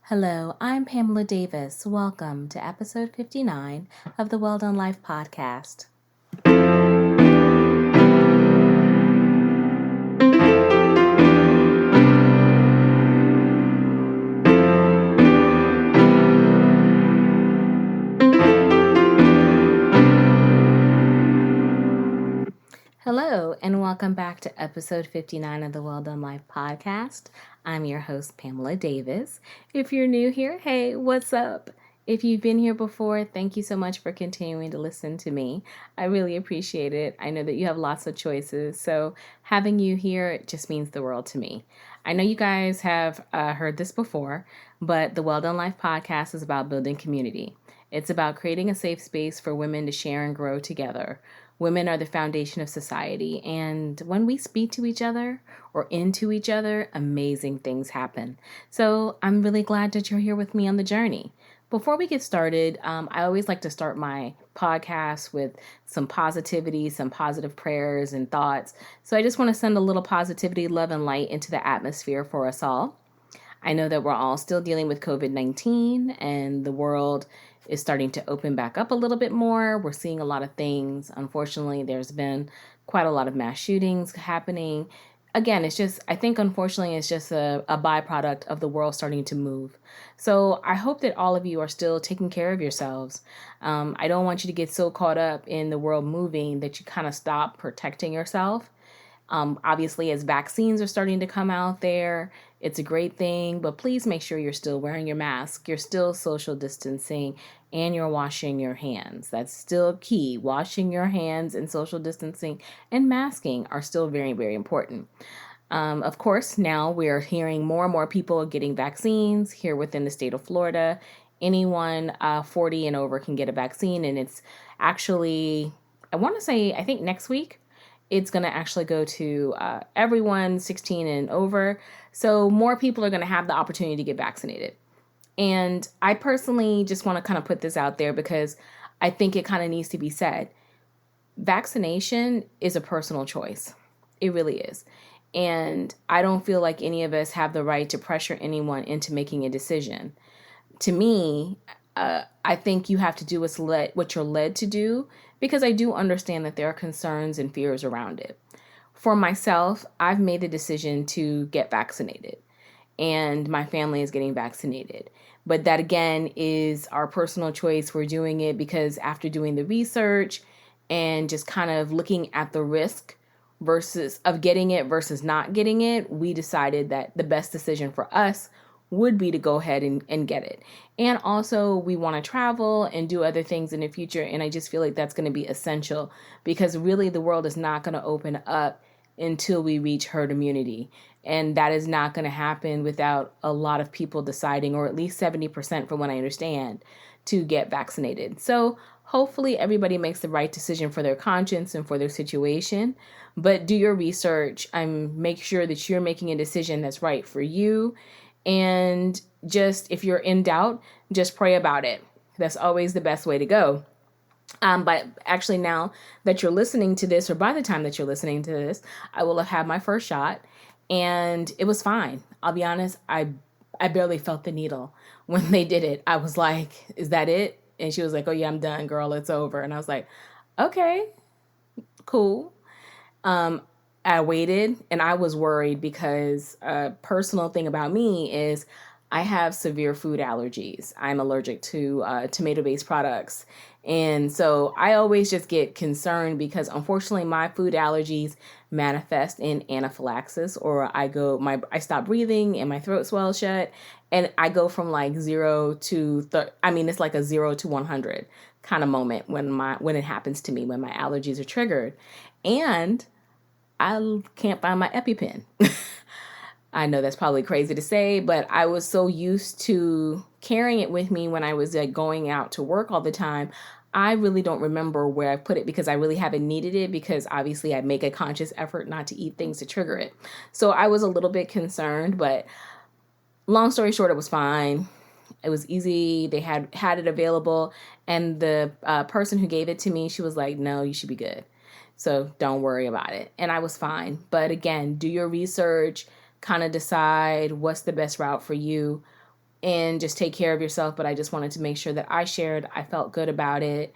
Hello, I'm Pamela Davis. Welcome to episode 59 of the Well Done Life podcast. Hello, and welcome back to episode 59 of the Well Done Life podcast. I'm your host, Pamela Davis. If you're new here, hey, what's up? If you've been here before, thank you so much for continuing to listen to me. I really appreciate it. I know that you have lots of choices, so having you here it just means the world to me. I know you guys have heard this before, but the Well Done Life podcast is about building community. It's about creating a safe space for women to share and grow together. Women are the foundation of society, and when we speak to each other or into each other, amazing things happen. So I'm really glad that you're here with me on the journey. Before we get started, I always like to start my podcast with some positivity, some positive prayers and thoughts. So I just want to send a little positivity, love, and light into the atmosphere for us all. I know that we're all still dealing with COVID-19 and the world is starting to open back up a little bit more. We're seeing a lot of things. Unfortunately, there's been quite a lot of mass shootings happening. Again, I think unfortunately it's just a byproduct of the world starting to move. So I hope that all of you are still taking care of yourselves. I don't want you to get so caught up in the world moving that you kind of stop protecting yourself. Obviously, as vaccines are starting to come out there, it's a great thing, but please make sure you're still wearing your mask, you're still social distancing, and you're washing your hands. That's still key. Washing your hands and social distancing and masking are still very, very important. Of course, now we're hearing more and more people getting vaccines here within the state of Florida. Anyone 40 and over can get a vaccine, and it's actually, I think next week, it's going to actually go to everyone 16 and over. So more people are going to have the opportunity to get vaccinated. And I personally just want to kind of put this out there because I think it kind of needs to be said. Vaccination is a personal choice. It really is. And I don't feel like any of us have the right to pressure anyone into making a decision. To me, I think you have to do what you're led to do, because I do understand that there are concerns and fears around it. For myself, I've made the decision to get vaccinated, and my family is getting vaccinated. But that, again, is our personal choice. We're doing it because after doing the research and just kind of looking at the risk of getting it versus not getting it, we decided that the best decision for us would be to go ahead and get it. And also we want to travel and do other things in the future. And I just feel like that's going to be essential, because really the world is not going to open up until we reach herd immunity. And that is not going to happen without a lot of people deciding, or at least 70% from what I understand, to get vaccinated. So hopefully everybody makes the right decision for their conscience and for their situation. But do your research and make sure that you're making a decision that's right for you. And just, if you're in doubt, just pray about it. That's always the best way to go. But actually, now that you're listening to this, or by the time that you're listening to this, I will have had my first shot, and it was fine. I'll be honest, I barely felt the needle when they did it. I was like, is that it? And she was like, oh yeah, I'm done, girl, it's over. And I was like, okay, cool. I waited, and I was worried because a personal thing about me is I have severe food allergies. I'm allergic to tomato-based products. And so I always just get concerned because unfortunately my food allergies manifest in anaphylaxis, or I stop breathing and my throat swells shut, and I go from like 0 to it's like a 0 to 100 kind of moment when it happens to me, when my allergies are triggered. And I can't find my EpiPen. I know that's probably crazy to say, but I was so used to carrying it with me when I was going out to work all the time. I really don't remember where I put it, because I really haven't needed it, because obviously I make a conscious effort not to eat things to trigger it. So I was a little bit concerned, but long story short, it was fine. It was easy. They had it available. And the person who gave it to me, she was like, no, you should be good. So don't worry about it. And I was fine. But again, do your research, kind of decide what's the best route for you. and just take care of yourself. But I just wanted to make sure that I shared. I felt good about it.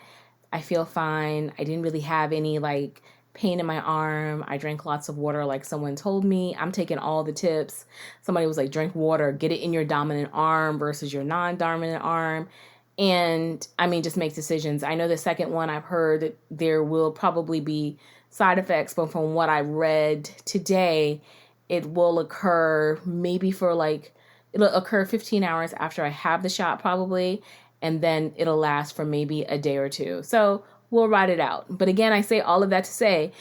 I feel fine. I didn't really have any like pain in my arm. I drank lots of water like someone told me. I'm taking all the tips. Somebody was like, drink water, get it in your dominant arm versus your non-dominant arm. And I mean, just make decisions. I know the second one, I've heard that there will probably be side effects, but from what I read today, it will occur maybe for like, it'll occur 15 hours after I have the shot probably, and then it'll last for maybe a day or two. So we'll ride it out. But again, I say all of that to say,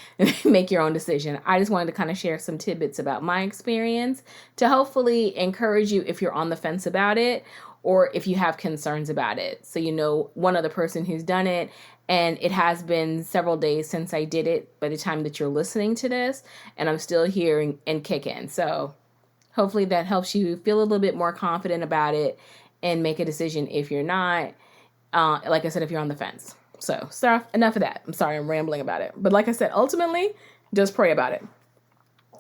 make your own decision. I just wanted to kind of share some tidbits about my experience to hopefully encourage you if you're on the fence about it, or if you have concerns about it. So you know one other person who's done it, and it has been several days since I did it by the time that you're listening to this, and I'm still here and kicking. So hopefully that helps you feel a little bit more confident about it and make a decision if you're not. Like I said, if you're on the fence. So enough of that. I'm sorry, I'm rambling about it. But like I said, ultimately, just pray about it.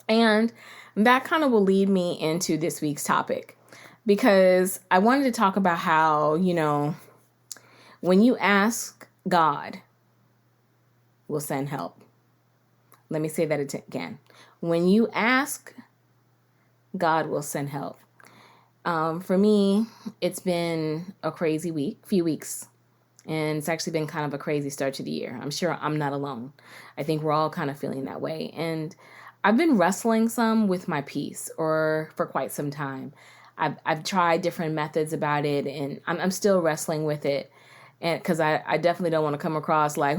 And that kind of will lead me into this week's topic, because I wanted to talk about how, when you ask, God will send help. Let me say that again. When you ask, God will send help. For me, it's been a crazy few weeks, and it's actually been kind of a crazy start to the year. I'm sure I'm not alone. I think we're all kind of feeling that way. And I've been wrestling some with my peace for quite some time. I've tried different methods about it, and I'm still wrestling with it. And because I definitely don't want to come across like,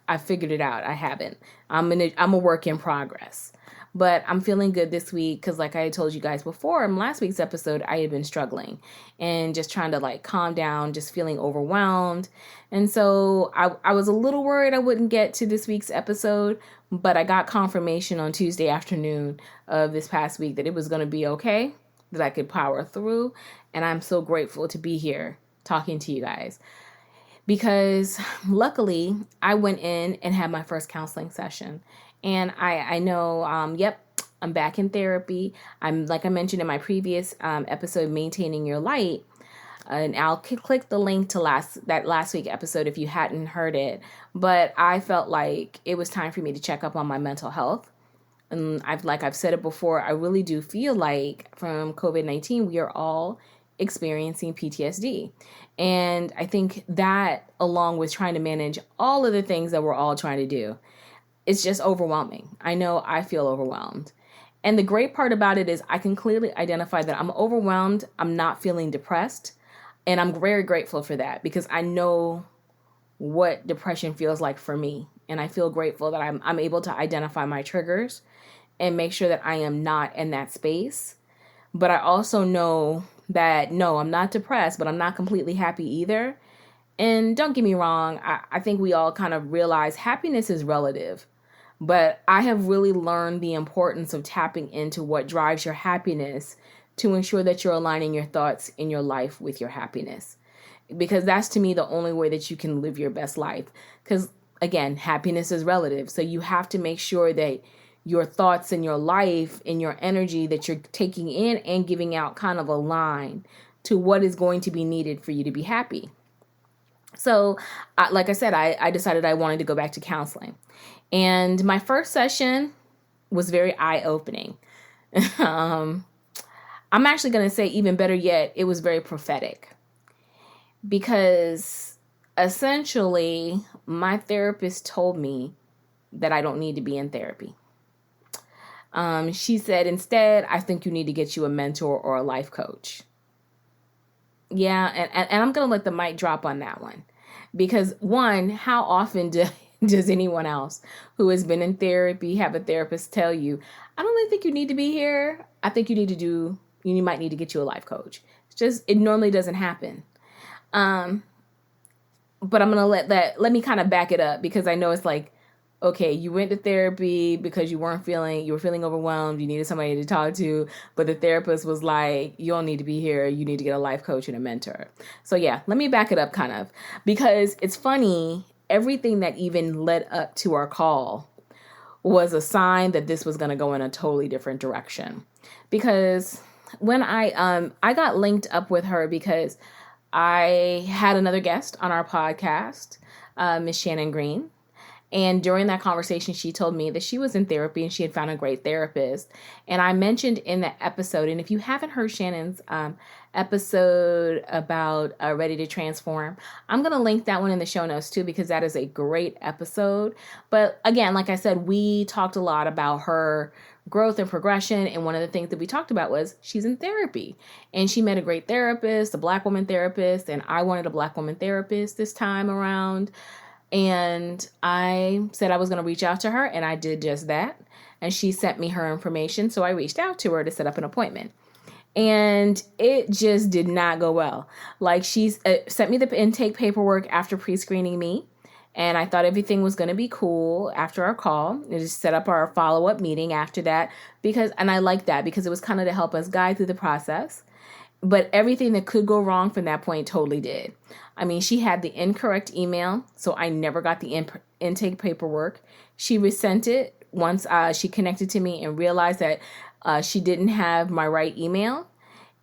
I've figured it out. I haven't. I'm a work in progress. But I'm feeling good this week because, like I told you guys before in last week's episode, I had been struggling and just trying to like calm down, just feeling overwhelmed. And so I was a little worried I wouldn't get to this week's episode, but I got confirmation on Tuesday afternoon of this past week that it was going to be okay, that I could power through. And I'm so grateful to be here talking to you guys, because luckily I went in and had my first counseling session. And I know, I'm back in therapy. I'm, like I mentioned in my previous episode, Maintaining Your Light. And I'll click the link to that last week episode if you hadn't heard it. But I felt like it was time for me to check up on my mental health. And I've said it before, I really do feel like from COVID-19, we are all experiencing PTSD. And I think that, along with trying to manage all of the things that we're all trying to do, it's just overwhelming. I know I feel overwhelmed. And the great part about it is I can clearly identify that I'm overwhelmed. I'm not feeling depressed. And I'm very grateful for that, because I know what depression feels like for me. And I feel grateful that I'm able to identify my triggers and make sure that I am not in that space. But I also know that, no, I'm not depressed, but I'm not completely happy either. And don't get me wrong, I think we all kind of realize happiness is relative. But I have really learned the importance of tapping into what drives your happiness to ensure that you're aligning your thoughts in your life with your happiness. Because that's, to me, the only way that you can live your best life. Because, again, happiness is relative. So you have to make sure that your thoughts and your life and your energy that you're taking in and giving out kind of align to what is going to be needed for you to be happy. So, like I said, I decided I wanted to go back to counseling. And my first session was very eye-opening. I'm actually going to say, even better yet, it was very prophetic. Because essentially, my therapist told me that I don't need to be in therapy. She said, instead, I think you need to get you a mentor or a life coach. Yeah, and I'm going to let the mic drop on that one. Because, one, how often does anyone else who has been in therapy have a therapist tell you, I don't really think you need to be here. I think you might need to get you a life coach. It normally doesn't happen. But I'm going to let me kind of back it up, because I know it's like, okay, you went to therapy because you were feeling overwhelmed. You needed somebody to talk to, but the therapist was like, you don't need to be here. You need to get a life coach and a mentor. So yeah, let me back it up kind of, because it's funny. Everything that even led up to our call was a sign that this was going to go in a totally different direction. Because when I got linked up with her because I had another guest on our podcast, Miss Shannon Green. And during that conversation, she told me that she was in therapy and she had found a great therapist. And I mentioned in that episode, and if you haven't heard Shannon's episode about Ready to Transform, I'm going to link that one in the show notes too, because that is a great episode. But again, like I said, we talked a lot about her growth and progression. And one of the things that we talked about was she's in therapy and she met a great therapist, a Black woman therapist. And I wanted a Black woman therapist this time around. And I said I was going to reach out to her, and I did just that. And she sent me her information, so I reached out to her to set up an appointment. And it just did not go well. Like, she sent me the intake paperwork after pre-screening me, and I thought everything was going to be cool after our call. And just set up our follow-up meeting after that, and I liked that because it was kind of to help us guide through the process. But everything that could go wrong from that point totally did. I mean, she had the incorrect email, so I never got the intake paperwork. She resent it once she connected to me and realized that she didn't have my right email.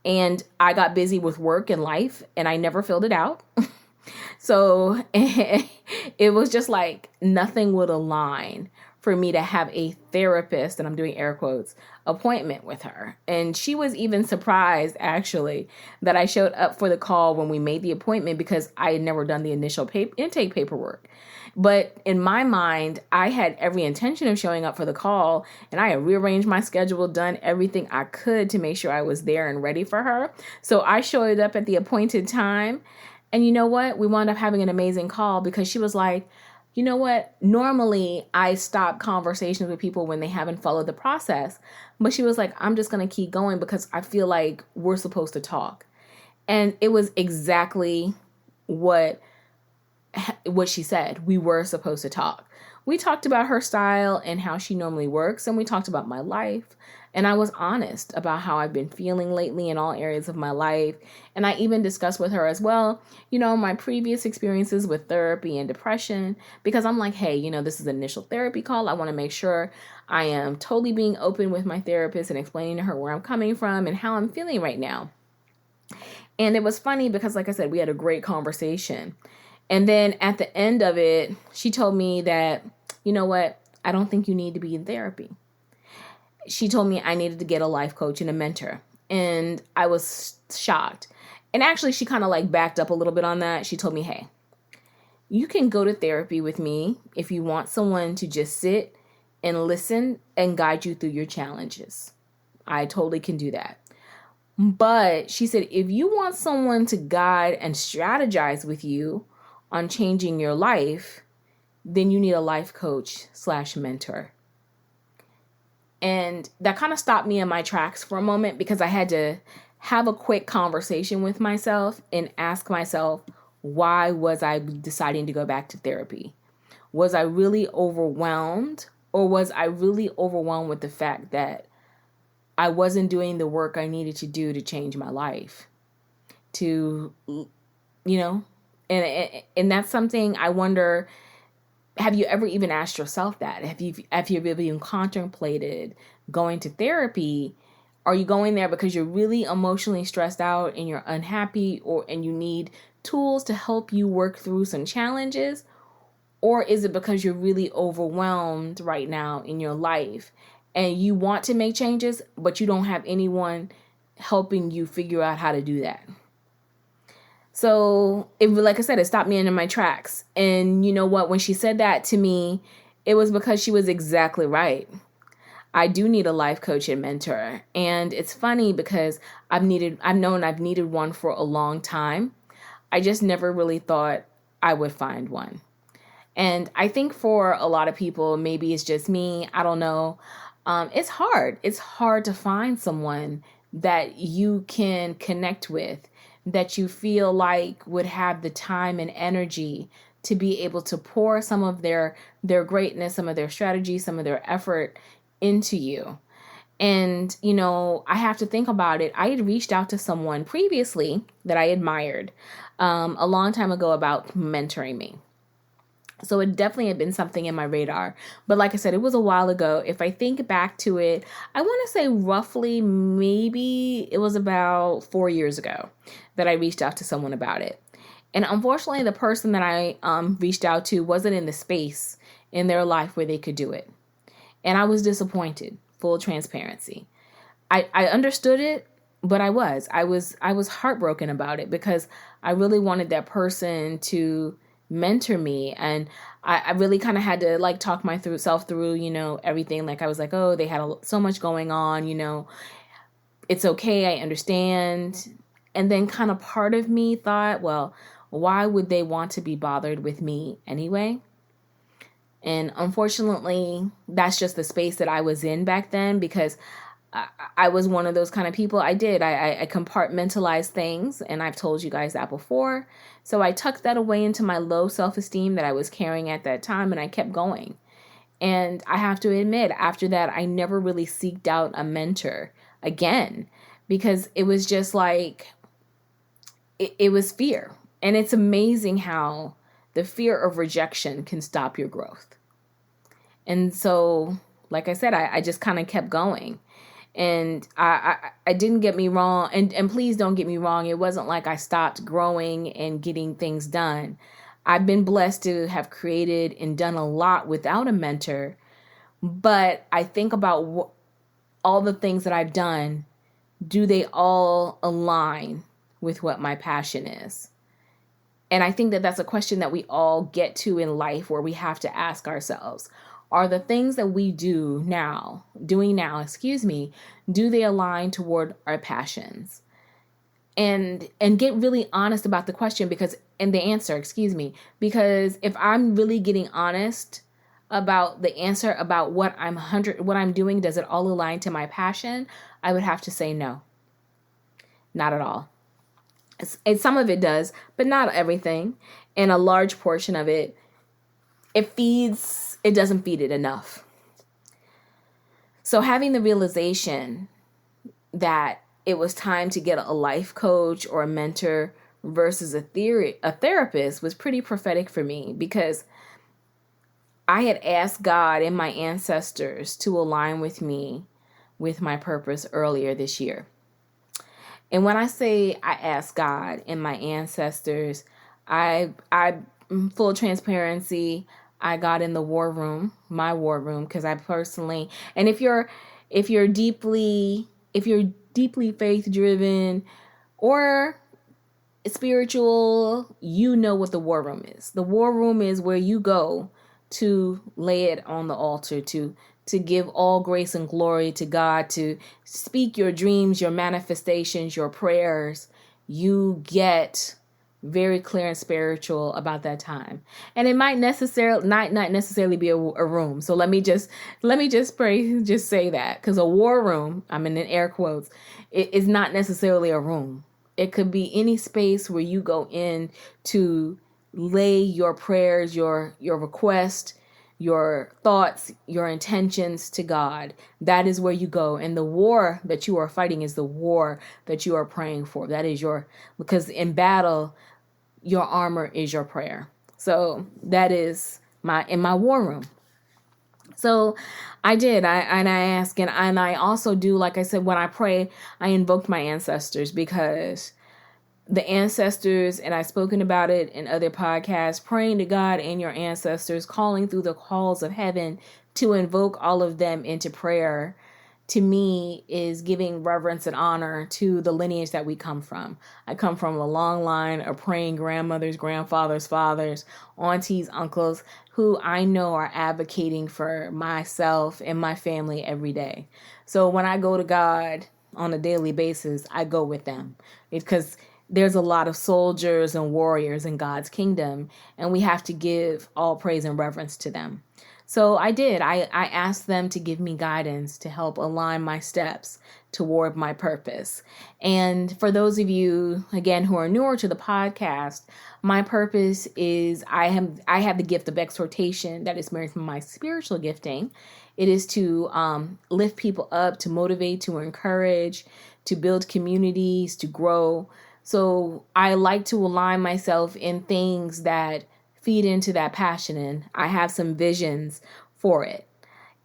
And I got busy with work and life, and I never filled it out. So it was just like nothing would align for me to have a therapist, and I'm doing air quotes, appointment with her. And she was even surprised, actually, that I showed up for the call when we made the appointment because I had never done the initial intake paperwork. But in my mind, I had every intention of showing up for the call, and I had rearranged my schedule, done everything I could to make sure I was there and ready for her. So I showed up at the appointed time. And you know what? We wound up having an amazing call because she was like, you know what? Normally, I stop conversations with people when they haven't followed the process. But she was like, I'm just going to keep going because I feel like we're supposed to talk. And it was exactly what she said. We were supposed to talk. We talked about her style and how she normally works. And we talked about my life. And I was honest about how I've been feeling lately in all areas of my life. And I even discussed with her as well, my previous experiences with therapy and depression, because I'm like, hey, this is an initial therapy call. I want to make sure I am totally being open with my therapist and explaining to her where I'm coming from and how I'm feeling right now. And it was funny because, like I said, we had a great conversation. And then at the end of it, she told me that, you know what, I don't think you need to be in therapy. She told me I needed to get a life coach and a mentor. And I was shocked. And actually, she kind of like backed up a little bit on that. She told me, hey, you can go to therapy with me if you want someone to just sit and listen and guide you through your challenges. I totally can do that. But she said, if you want someone to guide and strategize with you on changing your life, then you need a life coach / mentor. And that kind of stopped me in my tracks for a moment because I had to have a quick conversation with myself and ask myself, why was I deciding to go back to therapy? Was I really overwhelmed, or was I really overwhelmed with the fact that I wasn't doing the work I needed to do to change my life? And that's something I wonder. Have you ever even asked yourself that? Have you really even contemplated going to therapy? Are you going there because you're really emotionally stressed out and you're unhappy, and you need tools to help you work through some challenges? Or is it because you're really overwhelmed right now in your life and you want to make changes, but you don't have anyone helping you figure out how to do that? So, like I said, it stopped me in my tracks. And you know what? When she said that to me, it was because she was exactly right. I do need a life coach and mentor. And it's funny because I've known I've needed one for a long time. I just never really thought I would find one. And I think for a lot of people, maybe it's just me, I don't know. It's hard. It's hard to find someone that you can connect with, that you feel like would have the time and energy to be able to pour some of their greatness, some of their strategy, some of their effort into you. And, I have to think about it. I had reached out to someone previously that I admired a long time ago about mentoring me. So it definitely had been something in my radar. But like I said, it was a while ago. If I think back to it, I want to say roughly maybe it was about 4 years ago that I reached out to someone about it. And unfortunately, the person that I reached out to wasn't in the space in their life where they could do it. And I was disappointed, full transparency. I understood it, but I was heartbroken about it because I really wanted that person to mentor me. And I really kind of had to like talk myself through, everything. Like I was like, oh, they had so much going on, it's okay. I understand. And then kind of part of me thought, well, why would they want to be bothered with me anyway? And unfortunately, that's just the space that I was in back then because I was one of those kind of people. I compartmentalized things, and I've told you guys that before. So I tucked that away into my low self-esteem that I was carrying at that time, and I kept going. And I have to admit, after that, I never really seeked out a mentor again because it was just like, it was fear. And it's amazing how the fear of rejection can stop your growth. And so, like I said, I just kind of kept going. And I didn't get me wrong. And please don't get me wrong. It wasn't like I stopped growing and getting things done. I've been blessed to have created and done a lot without a mentor. But I think about all the things that I've done. Do they all align with what my passion is? And I think that that's a question that we all get to in life where we have to ask ourselves, are the things that we doing now, do they align toward our passions? And get really honest about the question and the answer, because if I'm really getting honest about the answer about what I'm doing, does it all align to my passion? I would have to say no. Not at all. Some of it does, but not everything. And a large portion of it, it doesn't feed it enough. So having the realization that it was time to get a life coach or a mentor versus a therapist was pretty prophetic for me because I had asked God and my ancestors to align with me with my purpose earlier this year. And when I say I asked God and my ancestors, I full transparency, I got in the my war room, because I personally, and if you're deeply faith driven or spiritual, you know what the war room is. The war room is where you go to lay it on the altar, to give all grace and glory to God, to speak your dreams, your manifestations, your prayers. You get very clear and spiritual about that time. And it might not necessarily be a room. So let me just say that, because a war room, I'm in air quotes, it is not necessarily a room. It could be any space where you go in to lay your prayers, your request, your thoughts, your intentions to God. That is where you go. And the war that you are fighting is the war that you are praying for. Because in battle, your armor is your prayer. So that is in my war room. So I did. I ask, and I also do, like I said, when I pray, I invoked my ancestors, because the ancestors, and I've spoken about it in other podcasts, praying to God and your ancestors, calling through the calls of heaven to invoke all of them into prayer, to me is giving reverence and honor to the lineage that we come from. I come from a long line of praying grandmothers, grandfathers, fathers, aunties, uncles, who I know are advocating for myself and my family every day. So when I go to God on a daily basis, I go with them, because there's a lot of soldiers and warriors in God's kingdom, and we have to give all praise and reverence to them. So I did. I asked them to give me guidance to help align my steps toward my purpose. And for those of you, again, who are newer to the podcast, my purpose is I have the gift of exhortation that is married from my spiritual gifting. It is to lift people up, to motivate, to encourage, to build communities, to grow. So I like to align myself in things that feed into that passion, and I have some visions for it.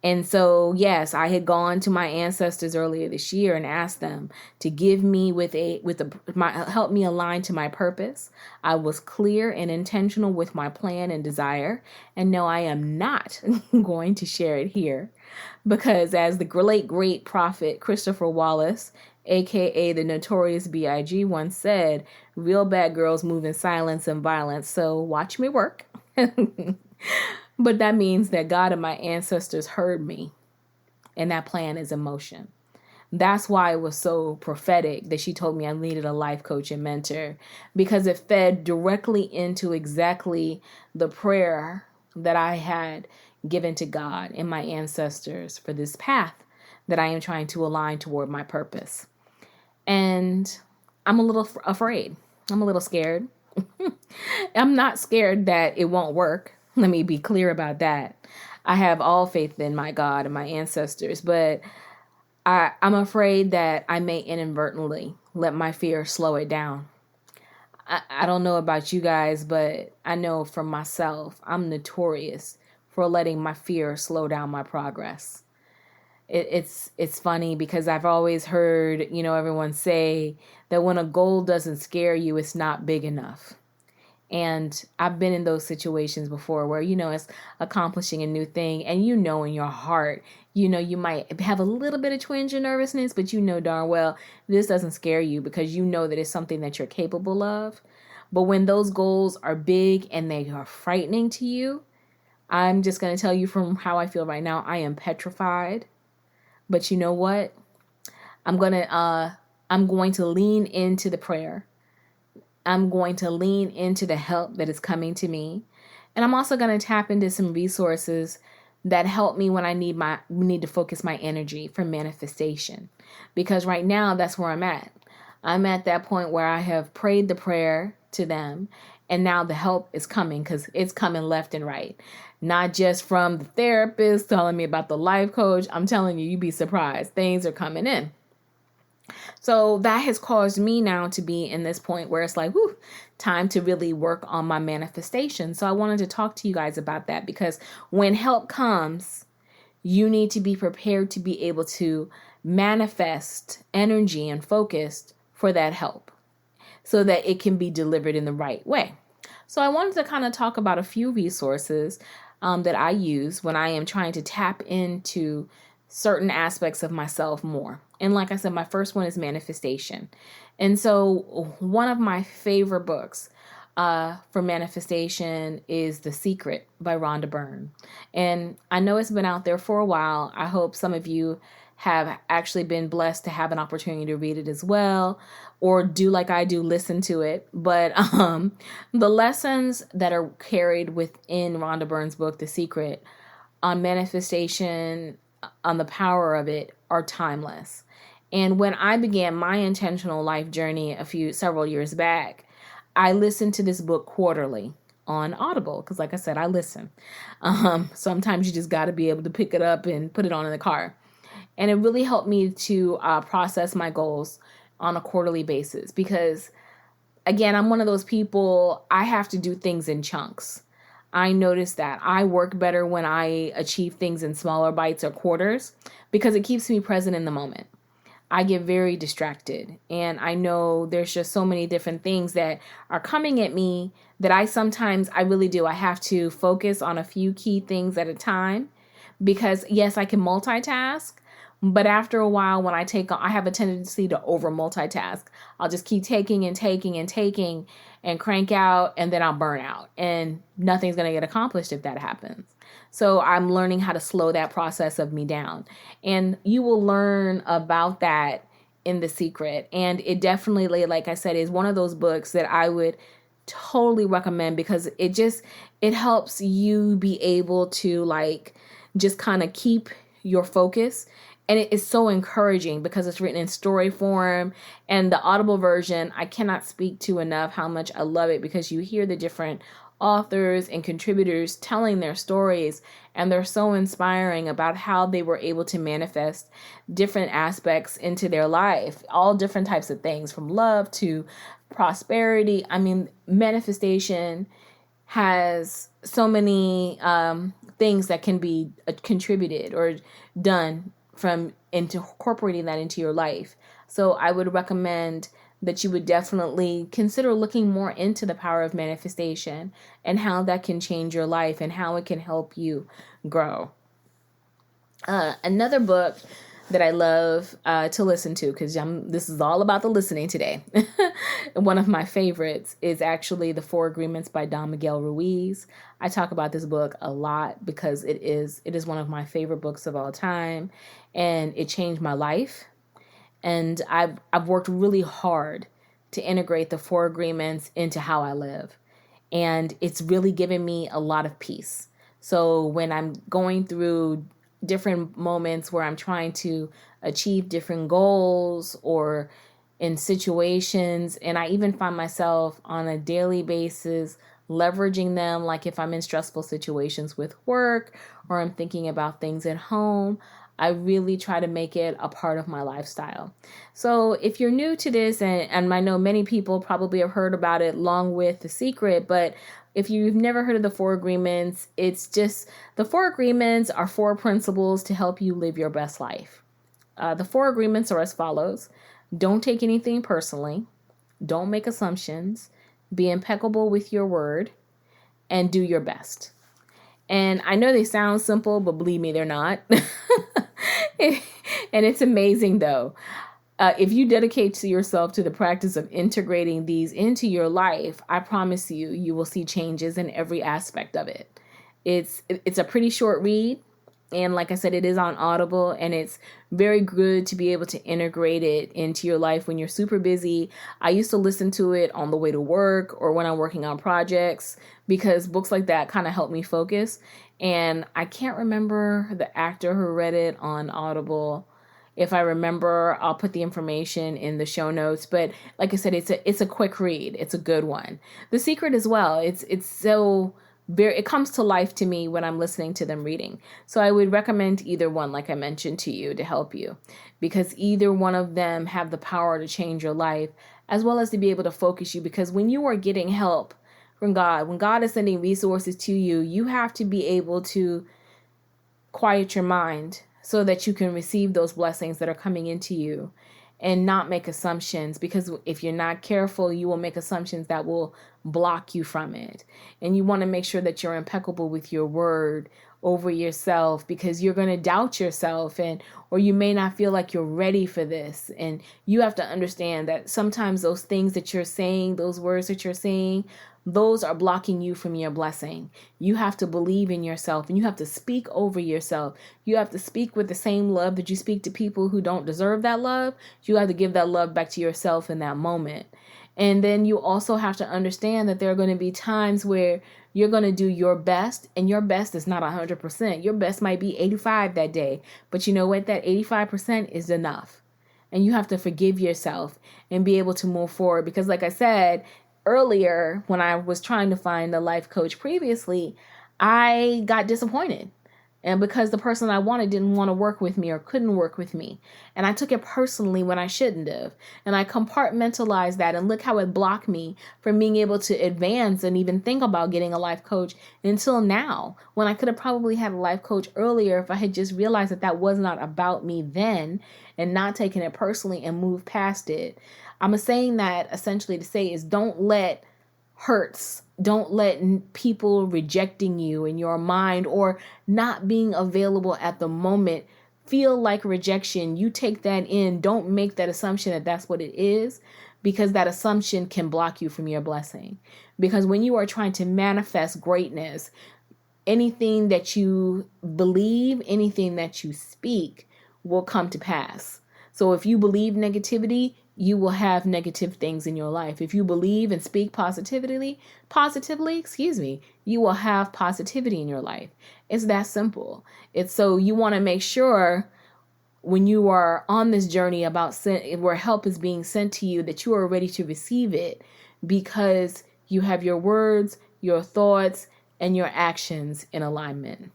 And so, yes, I had gone to my ancestors earlier this year and asked them to give me help me align to my purpose. I was clear and intentional with my plan and desire. And no, I am not going to share it here because, as the late great prophet Christopher Wallace, aka the Notorious B.I.G., once said, real bad girls move in silence and violence. So watch me work. But that means that God and my ancestors heard me, and that plan is in motion. That's why it was so prophetic that she told me I needed a life coach and mentor, because it fed directly into exactly the prayer that I had given to God and my ancestors for this path that I am trying to align toward my purpose. And I'm a little afraid. I'm a little scared. I'm not scared that it won't work. Let me be clear about that. I have all faith in my God and my ancestors, but I'm afraid that I may inadvertently let my fear slow it down. I don't know about you guys, but I know for myself, I'm notorious for letting my fear slow down my progress. It's funny because I've always heard, everyone say that when a goal doesn't scare you, it's not big enough. And I've been in those situations before where, it's accomplishing a new thing. And in your heart, you might have a little bit of twinge of nervousness, but darn well, this doesn't scare you because you know that it's something that you're capable of. But when those goals are big and they are frightening to you, I'm just going to tell you from how I feel right now, I am petrified. But you know what? I'm going to lean into the prayer. I'm going to lean into the help that is coming to me. And I'm also going to tap into some resources that help me when I need to focus my energy for manifestation. Because right now, that's where I'm at. I'm at that point where I have prayed the prayer to them, and now the help is coming because it's coming left and right. Not just from the therapist telling me about the life coach. I'm telling you, you'd be surprised. Things are coming in. So that has caused me now to be in this point where it's like, whew, time to really work on my manifestation. So I wanted to talk to you guys about that because when help comes, you need to be prepared to be able to manifest energy and focus for that help so that it can be delivered in the right way. So I wanted to kind of talk about a few resources that I use when I am trying to tap into certain aspects of myself more. And like I said, my first one is manifestation. And so one of my favorite books for manifestation is The Secret by Rhonda Byrne. And I know it's been out there for a while. I hope some of you have actually been blessed to have an opportunity to read it as well, or do like I do, listen to it. But the lessons that are carried within Rhonda Byrne's book, The Secret, on manifestation, on the power of it, are timeless. And when I began my intentional life journey several years back, I listened to this book quarterly on Audible because, like I said, I listen. Sometimes you just got to be able to pick it up and put it on in the car. And it really helped me to process my goals on a quarterly basis because, again, I'm one of those people, I have to do things in chunks. I notice that I work better when I achieve things in smaller bites or quarters because it keeps me present in the moment. I get very distracted, and I know there's just so many different things that are coming at me that I really do. I have to focus on a few key things at a time because, yes, I can multitask, but after a while when I have a tendency to over multitask. I'll just keep taking and crank out, and then I'll burn out, and nothing's going to get accomplished if that happens. So I'm learning how to slow that process of me down. And you will learn about that in The Secret. And it definitely, like I said, is one of those books that I would totally recommend because it helps you be able to just kind of keep your focus. And it is so encouraging because it's written in story form, and the Audible version, I cannot speak to enough how much I love it because you hear the different authors and contributors telling their stories, and they're so inspiring about how they were able to manifest different aspects into their life, all different types of things from love to prosperity. I mean, manifestation has so many things that can be contributed or done from incorporating that into your life. So I would recommend that you would definitely consider looking more into the power of manifestation and how that can change your life and how it can help you grow. Another book that I love to listen to, because this is all about the listening today. One of my favorites is actually The Four Agreements by Don Miguel Ruiz. I talk about this book a lot because it is one of my favorite books of all time, and it changed my life. And I've worked really hard to integrate the Four Agreements into how I live, and it's really given me a lot of peace. So when I'm going through different moments where I'm trying to achieve different goals or in situations, and I even find myself on a daily basis leveraging them, like if I'm in stressful situations with work or I'm thinking about things at home, I really try to make it a part of my lifestyle. So if you're new to this, and I know many people probably have heard about it along with The Secret, but if you've never heard of the Four Agreements, it's just the Four Agreements are four principles to help you live your best life. The Four Agreements are as follows. Don't take anything personally. Don't make assumptions. Be impeccable with your word. And do your best. And I know they sound simple, but believe me, they're not. And it's amazing, though. If you dedicate to yourself to the practice of integrating these into your life, I promise you, you will see changes in every aspect of it. It's a pretty short read. And like I said, it is on Audible, and it's very good to be able to integrate it into your life when you're super busy. I used to listen to it on the way to work or when I'm working on projects, because books like that kind of help me focus. And I can't remember the actor who read it on Audible. If I remember, I'll put the information in the show notes. But like I said, it's a quick read. It's a good one. The Secret as well. It's so it comes to life to me when I'm listening to them reading. So I would recommend either one, like I mentioned to you, to help you, because either one of them have the power to change your life, as well as to be able to focus you. Because when you are getting help from God, when God is sending resources to you, you have to be able to quiet your mind so that you can receive those blessings that are coming into you and not make assumptions, because if you're not careful, you will make assumptions that will block you from it. And you want to make sure that you're impeccable with your word over yourself, because you're going to doubt yourself, or you may not feel like you're ready for this. And you have to understand that sometimes those things that you're saying, those words that you're saying, those are blocking you from your blessing. You have to believe in yourself, and you have to speak over yourself. You have to speak with the same love that you speak to people who don't deserve that love. You have to give that love back to yourself in that moment. And then you also have to understand that there are going to be times where you're going to do your best, and your best is not 100%. Your best might be 85 that day. But you know what? That 85% is enough. And you have to forgive yourself and be able to move forward. Because like I said earlier, when I was trying to find a life coach previously, I got disappointed. And because the person I wanted didn't want to work with me or couldn't work with me. And I took it personally when I shouldn't have. And I compartmentalized that, and look how it blocked me from being able to advance and even think about getting a life coach until now, when I could have probably had a life coach earlier if I had just realized that that was not about me then and not taken it personally and moved past it. I'm saying that essentially to say is don't let hurts, don't let people rejecting you in your mind or not being available at the moment feel like rejection. You take that in. Don't make that assumption that that's what it is, because that assumption can block you from your blessing. Because when you are trying to manifest greatness, anything that you believe, anything that you speak will come to pass. So if you believe negativity, you will have negative things in your life. If you believe and speak positively, you will have positivity in your life. It's that simple. It's so you want to make sure when you are on this journey about where help is being sent to you, that you are ready to receive it, because you have your words, your thoughts, and your actions in alignment.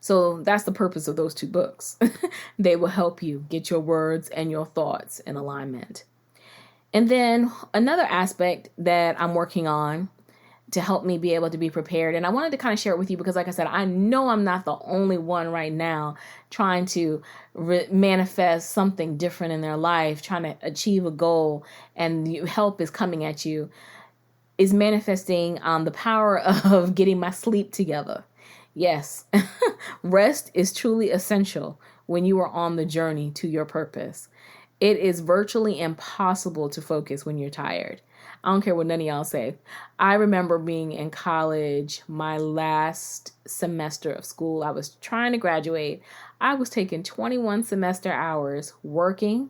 So that's the purpose of those two books. They will help you get your words and your thoughts in alignment. And then another aspect that I'm working on to help me be able to be prepared. And I wanted to kind of share it with you because, like I said, I know I'm not the only one right now trying to manifest something different in their life, trying to achieve a goal, and help is coming at you, is manifesting the power of getting my sleep together. Yes, rest is truly essential when you are on the journey to your purpose. It is virtually impossible to focus when you're tired. I don't care what none of y'all say. I remember being in college, my last semester of school. I was trying to graduate. I was taking 21 semester hours working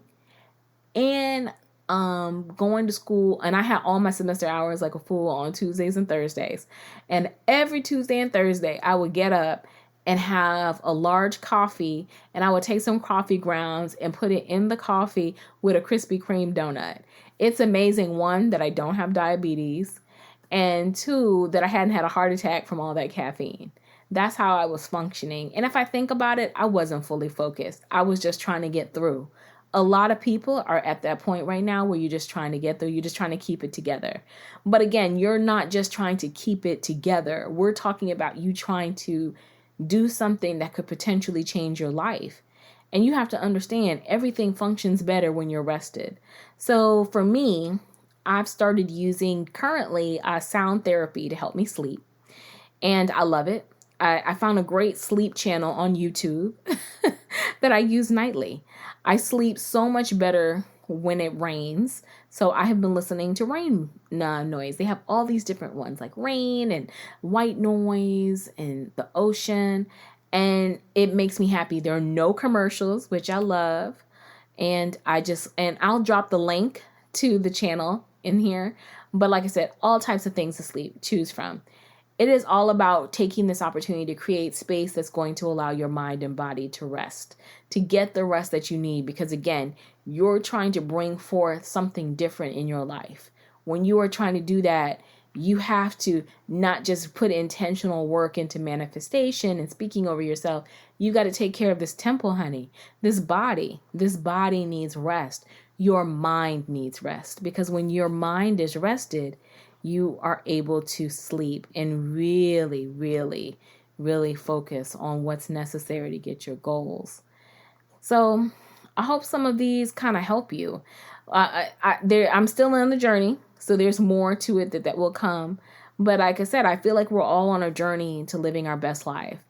and going to school, and I had all my semester hours like a fool on Tuesdays and Thursdays. And every Tuesday and Thursday I would get up and have a large coffee, and I would take some coffee grounds and put it in the coffee with a Krispy Kreme donut. It's amazing, one, that I don't have diabetes, and two, that I hadn't had a heart attack from all that caffeine. That's how I was functioning. And if I think about it, I wasn't fully focused. I was just trying to get through. A lot of people are at that point right now where you're just trying to get through. You're just trying to keep it together. But again, you're not just trying to keep it together. We're talking about you trying to do something that could potentially change your life. And you have to understand everything functions better when you're rested. So for me, I've started using currently sound therapy to help me sleep. And I love it. I found a great sleep channel on YouTube that I use nightly. I sleep so much better when it rains. So I have been listening to rain noise. They have all these different ones like rain and white noise and the ocean. And it makes me happy. There are no commercials, which I love. And I'll drop the link to the channel in here. But like I said, all types of things to choose from. It is all about taking this opportunity to create space that's going to allow your mind and body to rest, to get the rest that you need. Because again, you're trying to bring forth something different in your life. When you are trying to do that, you have to not just put intentional work into manifestation and speaking over yourself. You got to take care of this temple, honey. This body needs rest. Your mind needs rest, because when your mind is rested, you are able to sleep and really, really, really focus on what's necessary to get your goals. So I hope some of these kind of help you. I'm still on the journey, so there's more to it that will come. But like I said, I feel like we're all on a journey to living our best life.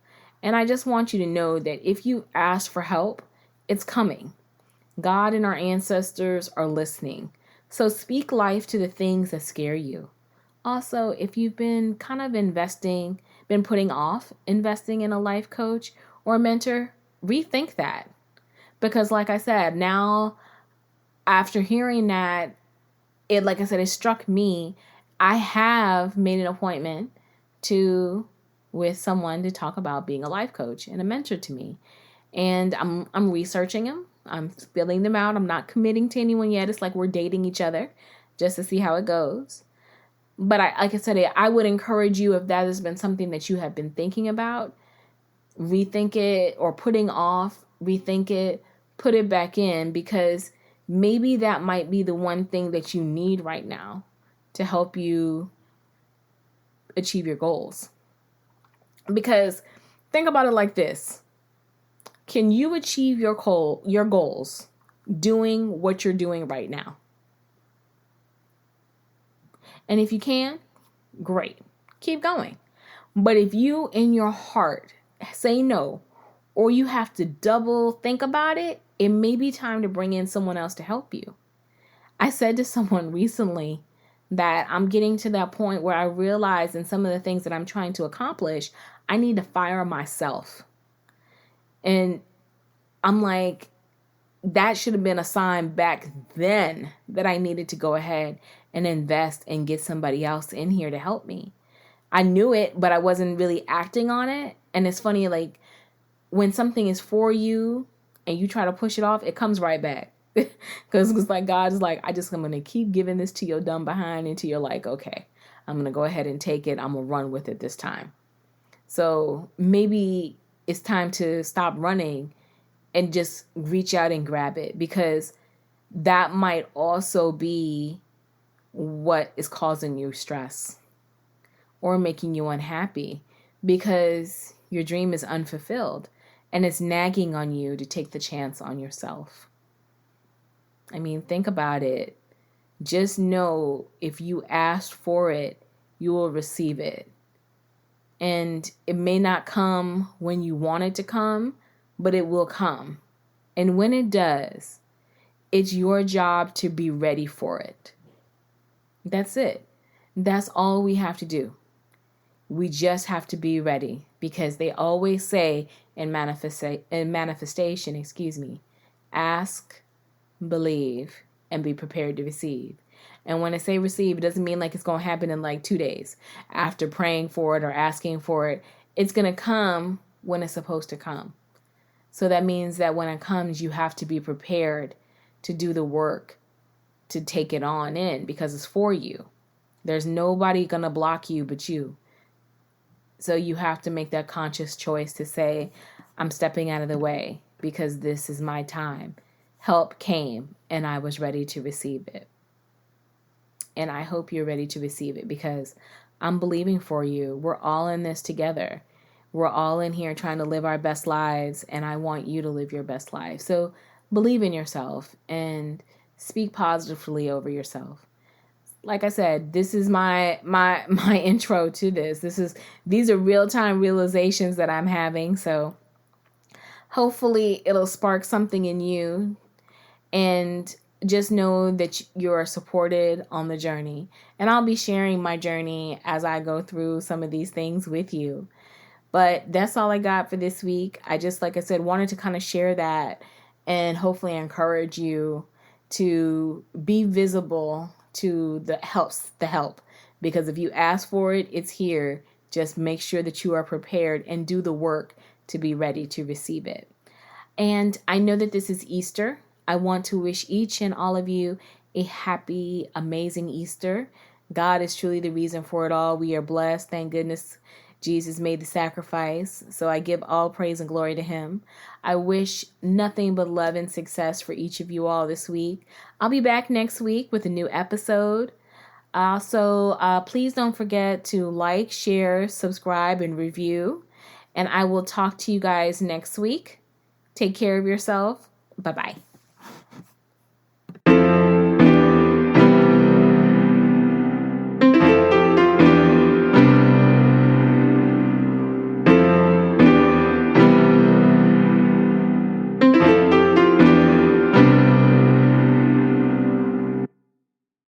And I just want you to know that if you ask for help, it's coming. God and our ancestors are listening. So speak life to the things that scare you. Also, if you've been kind of been putting off investing in a life coach or a mentor, rethink that. Because like I said, now after hearing that, it struck me. I have made an appointment with someone to talk about being a life coach and a mentor to me. And I'm researching them. I'm filling them out. I'm not committing to anyone yet. It's like we're dating each other just to see how it goes. But like I said, I would encourage you, if that has been something that you have been thinking about, rethink it, or putting off, rethink it, put it back in, because maybe that might be the one thing that you need right now to help you achieve your goals. Because think about it like this. Can you achieve your goals doing what you're doing right now? And if you can, great. Keep going. But if you in your heart say no, or you have to double think about it, it may be time to bring in someone else to help you. I said to someone recently that I'm getting to that point where I realize in some of the things that I'm trying to accomplish, I need to fire myself. And I'm like, that should have been a sign back then that I needed to go ahead and invest and get somebody else in here to help me. I knew it, but I wasn't really acting on it. And it's funny, like when something is for you and you try to push it off, it comes right back. Because it's like God is like, I'm going to keep giving this to your dumb behind until you're like, okay, I'm going to go ahead and take it. I'm going to run with it this time. So maybe it's time to stop running and just reach out and grab it, because that might also be what is causing you stress. or making you unhappy because your dream is unfulfilled and it's nagging on you to take the chance on yourself. I mean, think about it. Just know if you asked for it, you will receive it. And it may not come when you want it to come, but it will come. And when it does, it's your job to be ready for it. That's it. That's all we have to do. We just have to be ready, because they always say in manifestation, ask, believe, and be prepared to receive. And when I say receive, it doesn't mean like it's going to happen in like 2 days after praying for it or asking for it. It's going to come when it's supposed to come. So that means that when it comes, you have to be prepared to do the work to take it on in, because it's for you. There's nobody going to block you but you. So you have to make that conscious choice to say, I'm stepping out of the way because this is my time. Help came and I was ready to receive it. And I hope you're ready to receive it, because I'm believing for you. We're all in this together. We're all in here trying to live our best lives, and I want you to live your best life. So believe in yourself and speak positively over yourself. Like I said, this is my intro to this. These are real-time realizations that I'm having. So hopefully it'll spark something in you, and just know that you're supported on the journey. And I'll be sharing my journey as I go through some of these things with you. But that's all I got for this week. I just, like I said, wanted to kind of share that and hopefully encourage you to be visible to the help. Because if you ask for it, it's here. Just make sure that you are prepared and do the work to be ready to receive it. And I know that this is Easter. I want to wish each and all of you a happy, amazing Easter. God is truly the reason for it all. We are blessed. Thank goodness Jesus made the sacrifice. So I give all praise and glory to him. I wish nothing but love and success for each of you all this week. I'll be back next week with a new episode. Also, please don't forget to like, share, subscribe, and review. And I will talk to you guys next week. Take care of yourself. Bye-bye.